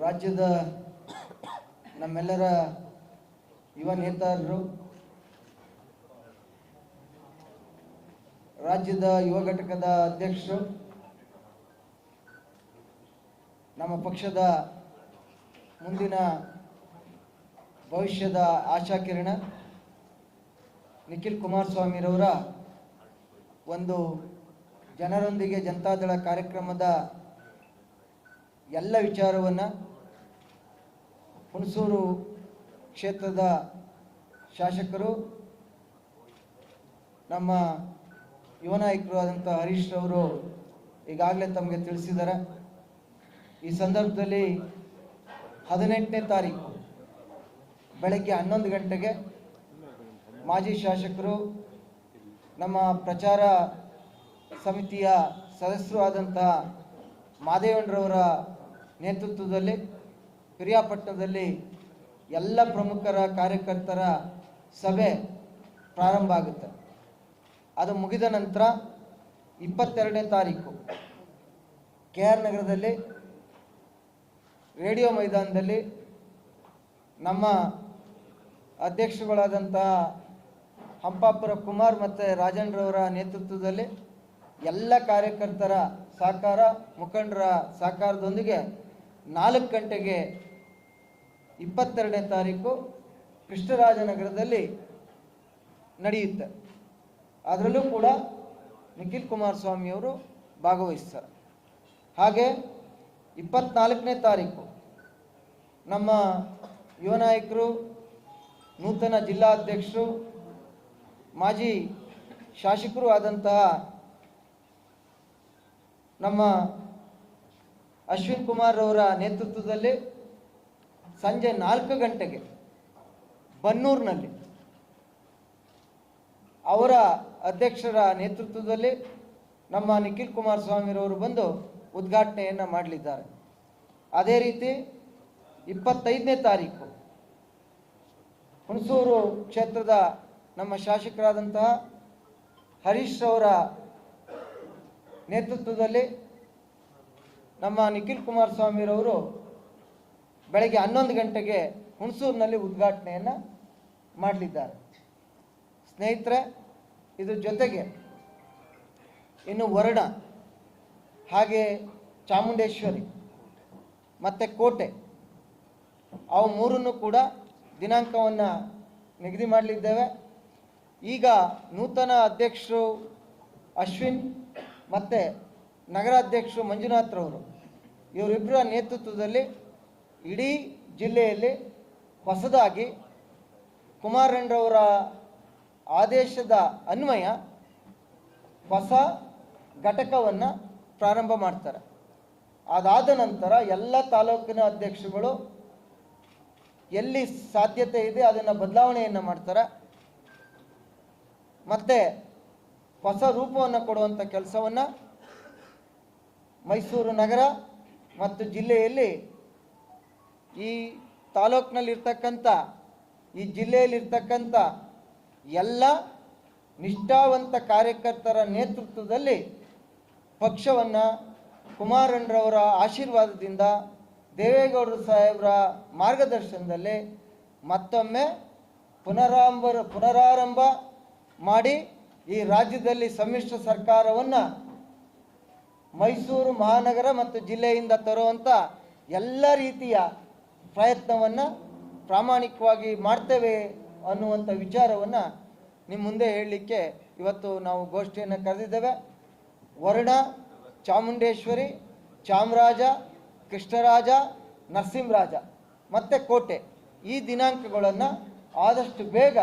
ರಾಜ್ಯದ ನಮ್ಮೆಲ್ಲರ ಯುವ ನೇತಾರರು, ರಾಜ್ಯದ ಯುವ ಘಟಕದ ಅಧ್ಯಕ್ಷರು, ನಮ್ಮ ಪಕ್ಷದ ಮುಂದಿನ ಭವಿಷ್ಯದ ಆಶಾಕಿರಣ ನಿಖಿಲ್ ಕುಮಾರಸ್ವಾಮಿರವರ ಒಂದು ಜನರೊಂದಿಗೆ ಜನತಾದಳ ಕಾರ್ಯಕ್ರಮದ ಎಲ್ಲ ವಿಚಾರವನ್ನು ಹುಣಸೂರು ಕ್ಷೇತ್ರದ ಶಾಸಕರು, ನಮ್ಮ ಯುವ ನಾಯಕರು ಆದಂಥ ಹರೀಶ್ ಅವರು ಈಗಾಗಲೇ ತಮಗೆ ತಿಳಿಸಿದ್ದಾರೆ. ಈ ಸಂದರ್ಭದಲ್ಲಿ 18ನೇ ತಾರೀಕು ಬೆಳಗ್ಗೆ 11 ಗಂಟೆಗೆ ಮಾಜಿ ಶಾಸಕರು, ನಮ್ಮ ಪ್ರಚಾರ ಸಮಿತಿಯ ಸದಸ್ಯರು ಆದಂತಹ ಮಾದೇವಣ್ಣರವರ ನೇತೃತ್ವದಲ್ಲಿ ಪಿರಿಯಾಪಟ್ಟಣದಲ್ಲಿ ಎಲ್ಲ ಪ್ರಮುಖರ ಕಾರ್ಯಕರ್ತರ ಸಭೆ ಪ್ರಾರಂಭ ಆಗುತ್ತೆ. ಅದು ಮುಗಿದ ನಂತರ 22ನೇ ತಾರೀಕು KR ನಗರದಲ್ಲಿ ರೇಡಿಯೋ ಮೈದಾನದಲ್ಲಿ ನಮ್ಮ ಅಧ್ಯಕ್ಷರುಗಳಾದಂತಹ ಹಂಪಾಪುರ ಕುಮಾರ್ ಮತ್ತು ರಾಜಣ್ಣರವರ ನೇತೃತ್ವದಲ್ಲಿ ಎಲ್ಲ ಕಾರ್ಯಕರ್ತರ ಸಹಕಾರ, ಮುಖಂಡರ ಸಹಕಾರದೊಂದಿಗೆ 4 ಗಂಟೆಗೆ 22ನೇ ತಾರೀಕು ಕೃಷ್ಣರಾಜನಗರದಲ್ಲಿ ನಡೆಯುತ್ತೆ. ಅದರಲ್ಲೂ ಕೂಡ ನಿಖಿಲ್ ಕುಮಾರಸ್ವಾಮಿಯವರು ಭಾಗವಹಿಸ್ತಾರೆ. ಹಾಗೆ 24ನೇ ತಾರೀಕು ನಮ್ಮ ಯುವ ನಾಯಕರು, ನೂತನ ಜಿಲ್ಲಾಧ್ಯಕ್ಷರು, ಮಾಜಿ ಶಾಸಕರು ಆದಂತಹ ನಮ್ಮ ಅಶ್ವಿನ್ ಕುಮಾರ್ ಅವರ ನೇತೃತ್ವದಲ್ಲಿ ಸಂಜೆ 4 ಗಂಟೆಗೆ ಬನ್ನೂರಿನಲ್ಲಿ ಅವರ ಅಧ್ಯಕ್ಷರ ನೇತೃತ್ವದಲ್ಲಿ ನಮ್ಮ ನಿಖಿಲ್ ಕುಮಾರಸ್ವಾಮಿರವರು ಬಂದು ಉದ್ಘಾಟನೆಯನ್ನು ಮಾಡಲಿದ್ದಾರೆ. ಅದೇ ರೀತಿ 25ನೇ ತಾರೀಕು ಹುಣಸೂರು ಕ್ಷೇತ್ರದ ನಮ್ಮ ಶಾಸಕರಾದಂತಹ ಹರೀಶ್ ಅವರ ನೇತೃತ್ವದಲ್ಲಿ ನಮ್ಮ ನಿಖಿಲ್ ಕುಮಾರಸ್ವಾಮಿರವರು ಬೆಳಗ್ಗೆ 11 ಗಂಟೆಗೆ ಹುಣಸೂರಿನಲ್ಲಿ ಉದ್ಘಾಟನೆಯನ್ನು ಮಾಡಲಿದ್ದಾರೆ. ಸ್ನೇಹಿತರೆ, ಇದ್ರ ಜೊತೆಗೆ ಇನ್ನು ವರ್ಣ, ಹಾಗೆ ಚಾಮುಂಡೇಶ್ವರಿ ಮತ್ತು ಕೋಟೆ, ಅವು ಮೂರನ್ನು ಕೂಡ ದಿನಾಂಕವನ್ನು ನಿಗದಿ ಮಾಡಲಿದ್ದೇವೆ. ಈಗ ನೂತನ ಅಧ್ಯಕ್ಷರು ಅಶ್ವಿನ್ ಮತ್ತು ನಗರಾಧ್ಯಕ್ಷರು ಮಂಜುನಾಥ್ರವರು, ಇವರಿಬ್ಬರ ನೇತೃತ್ವದಲ್ಲಿ ಇಡೀ ಜಿಲ್ಲೆಯಲ್ಲಿ ಹೊಸದಾಗಿ ಕುಮಾರಣ್ಣರವರ ಆದೇಶದ ಅನ್ವಯ ಹೊಸ ಘಟಕವನ್ನು ಪ್ರಾರಂಭ ಮಾಡ್ತಾರೆ. ಅದಾದ ನಂತರ ಎಲ್ಲ ತಾಲೂಕಿನ ಅಧ್ಯಕ್ಷರುಗಳು ಎಲ್ಲಿ ಸಾಧ್ಯತೆ ಇದೆ ಅದನ್ನು ಬದಲಾವಣೆಯನ್ನು ಮಾಡ್ತಾರೆ. ಮತ್ತು ಹೊಸ ರೂಪವನ್ನು ಕೊಡುವಂಥ ಕೆಲಸವನ್ನು ಮೈಸೂರು ನಗರ ಮತ್ತು ಜಿಲ್ಲೆಯಲ್ಲಿ, ಈ ತಾಲೂಕಿನಲ್ಲಿರ್ತಕ್ಕಂಥ, ಈ ಜಿಲ್ಲೆಯಲ್ಲಿರ್ತಕ್ಕಂಥ ಎಲ್ಲ ನಿಷ್ಠಾವಂತ ಕಾರ್ಯಕರ್ತರ ನೇತೃತ್ವದಲ್ಲಿ ಪಕ್ಷವನ್ನು ಕುಮಾರಣ್ಣರವರ ಆಶೀರ್ವಾದದಿಂದ, ದೇವೇಗೌಡರ ಸಾಹೇಬರ ಮಾರ್ಗದರ್ಶನದಲ್ಲಿ ಮತ್ತೊಮ್ಮೆ ಪುನರಾರಂಭ ಮಾಡಿ ಈ ರಾಜ್ಯದಲ್ಲಿ ಸಮ್ಮಿಶ್ರ ಸರ್ಕಾರವನ್ನು ಮೈಸೂರು ಮಹಾನಗರ ಮತ್ತು ಜಿಲ್ಲೆಯಿಂದ ತರುವಂಥ ಎಲ್ಲ ರೀತಿಯ ಪ್ರಯತ್ನವನ್ನು ಪ್ರಾಮಾಣಿಕವಾಗಿ ಮಾಡ್ತೇವೆ ಅನ್ನುವಂಥ ವಿಚಾರವನ್ನು ನಿಮ್ಮ ಮುಂದೆ ಹೇಳಲಿಕ್ಕೆ ಇವತ್ತು ನಾವು ಗೋಷ್ಠಿಯನ್ನು ಕರೆದಿದ್ದೇವೆ. ವರ್ಣ, ಚಾಮುಂಡೇಶ್ವರಿ, ಚಾಮರಾಜ, ಕೃಷ್ಣರಾಜ, ನರಸಿಂಹರಾಜ ಮತ್ತು ಕೋಟೆ, ಈ ದಿನಾಂಕಗಳನ್ನು ಆದಷ್ಟು ಬೇಗ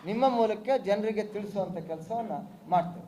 ನಿಮ್ಮ ಮೂಲಕ ಜನರಿಗೆ ತಿಳಿಸುವಂಥ ಕೆಲಸವನ್ನು ಮಾಡ್ತೇವೆ.